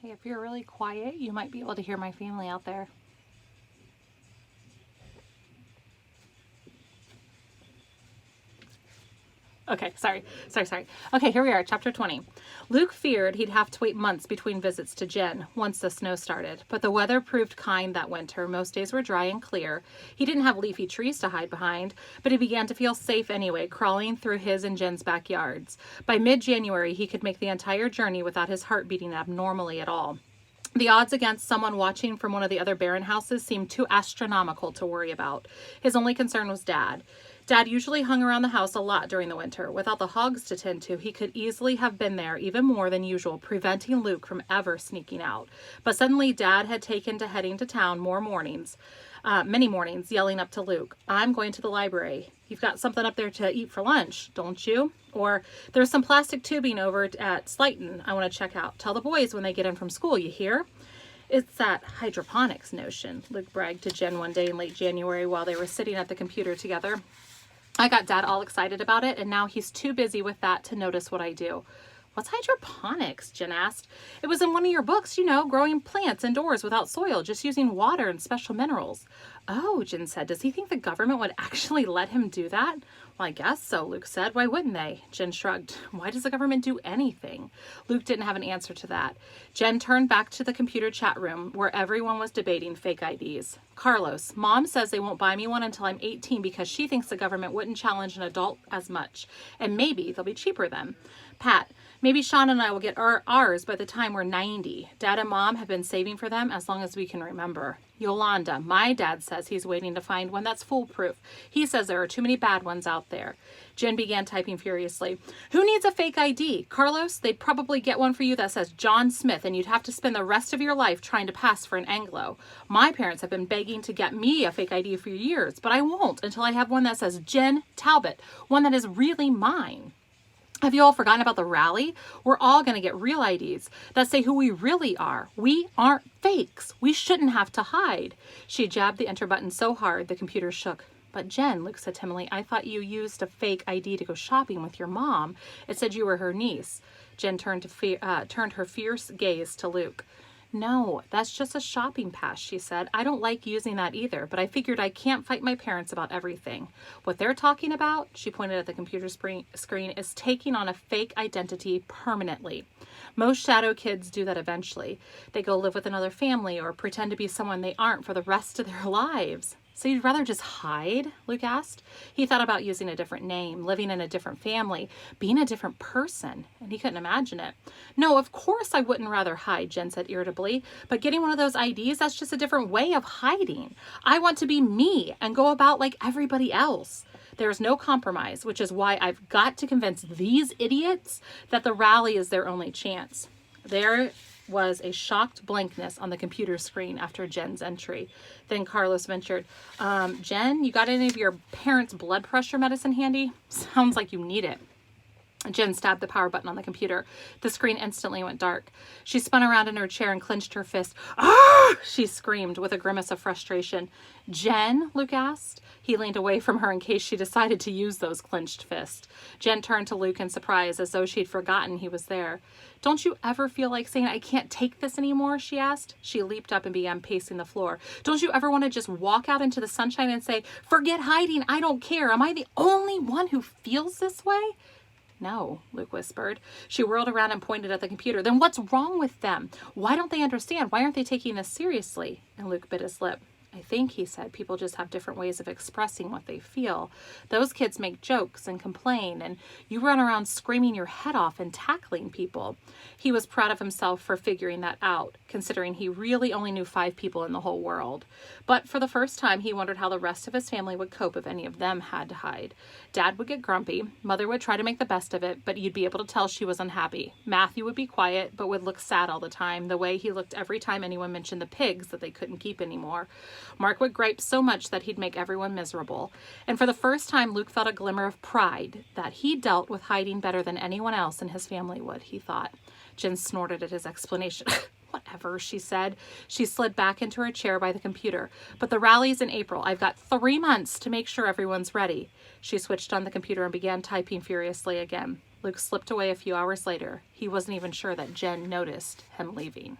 Hey, if you're really quiet, you might be able to hear my family out there. Okay, sorry. Okay, here we are, chapter 20. Luke feared he'd have to wait months between visits to Jen once the snow started, but the weather proved kind that winter. Most days were dry and clear. He didn't have leafy trees to hide behind, but he began to feel safe anyway, crawling through his and Jen's backyards. By mid-January, he could make the entire journey without his heart beating abnormally at all. The odds against someone watching from one of the other Barron houses seemed too astronomical to worry about. His only concern was Dad. Dad usually hung around the house a lot during the winter. Without the hogs to tend to, he could easily have been there even more than usual, preventing Luke from ever sneaking out. But suddenly Dad had taken to heading to town many mornings, yelling up to Luke, "I'm going to the library. You've got something up there to eat for lunch, don't you?" Or, "There's some plastic tubing over at Slayton I want to check out. Tell the boys when they get in from school, you hear?" "It's that hydroponics notion," Luke bragged to Jen one day in late January while they were sitting at the computer together. "I got Dad all excited about it, and now he's too busy with that to notice what I do." "What's hydroponics?" Jen asked. "It was in one of your books, growing plants indoors without soil, just using water and special minerals." "Oh," Jen said, "does he think the government would actually let him do that?" "Well, I guess so," Luke said. "Why wouldn't they?" Jen shrugged. "Why does the government do anything?" Luke didn't have an answer to that. Jen turned back to the computer chat room where everyone was debating fake IDs. "Carlos, Mom says they won't buy me one until I'm 18 because she thinks the government wouldn't challenge an adult as much. And maybe they'll be cheaper then. Pat, maybe Sean and I will get ours by the time we're 90. Dad and Mom have been saving for them as long as we can remember. Yolanda, my dad says he's waiting to find one that's foolproof. He says there are too many bad ones out there." Jen began typing furiously. "Who needs a fake ID? Carlos, they'd probably get one for you that says John Smith, and you'd have to spend the rest of your life trying to pass for an Anglo. My parents have been begging to get me a fake ID for years, but I won't until I have one that says Jen Talbot, one that is really mine. Have you all forgotten about the rally? We're all going to get real IDs that say who we really are. We aren't fakes. We shouldn't have to hide." She jabbed the enter button so hard the computer shook. "But Jen," Luke said timidly, "I thought you used a fake ID to go shopping with your mom. It said you were her niece." Jen turned her fierce gaze to Luke. "No, that's just a shopping pass," she said. "I don't like using that either, but I figured I can't fight my parents about everything. What they're talking about," she pointed at the computer screen, "is taking on a fake identity permanently. Most shadow kids do that eventually. They go live with another family or pretend to be someone they aren't for the rest of their lives." "So you'd rather just hide?" Luke asked. He thought about using a different name, living in a different family, being a different person, and he couldn't imagine it. "No, of course I wouldn't rather hide," Jen said irritably, "but getting one of those IDs, that's just a different way of hiding. I want to be me and go about like everybody else. There's no compromise, which is why I've got to convince these idiots that the rally is their only chance." There was a shocked blankness on the computer screen after Jen's entry. Then Carlos ventured, "Jen, you got any of your parents' blood pressure medicine handy? Sounds like you need it." Jen stabbed the power button on the computer. The screen instantly went dark. She spun around in her chair and clenched her fist. "Ah!" she screamed with a grimace of frustration. "Jen?" Luke asked. He leaned away from her in case she decided to use those clenched fists. Jen turned to Luke in surprise, as though she'd forgotten he was there. "Don't you ever feel like saying, 'I can't take this anymore'?" she asked. She leaped up and began pacing the floor. "Don't you ever want to just walk out into the sunshine and say, 'Forget hiding, I don't care. Am I the only one who feels this way?'" "No," Luke whispered. She whirled around and pointed at the computer. "Then what's wrong with them? Why don't they understand? Why aren't they taking this seriously?" And Luke bit his lip. "I think," he said, "people just have different ways of expressing what they feel. Those kids make jokes and complain, and you run around screaming your head off and tackling people." He was proud of himself for figuring that out, considering he really only knew 5 people in the whole world. But for the first time, he wondered how the rest of his family would cope if any of them had to hide. Dad would get grumpy. Mother would try to make the best of it, but you'd be able to tell she was unhappy. Matthew would be quiet, but would look sad all the time, the way he looked every time anyone mentioned the pigs that they couldn't keep anymore. Mark would gripe so much that he'd make everyone miserable. And for the first time, Luke felt a glimmer of pride that he dealt with hiding better than anyone else in his family would, he thought. Jen snorted at his explanation. "Whatever," she said. She slid back into her chair by the computer. "But the rally's in April. I've got 3 months to make sure everyone's ready." She switched on the computer and began typing furiously again. Luke slipped away a few hours later. He wasn't even sure that Jen noticed him leaving.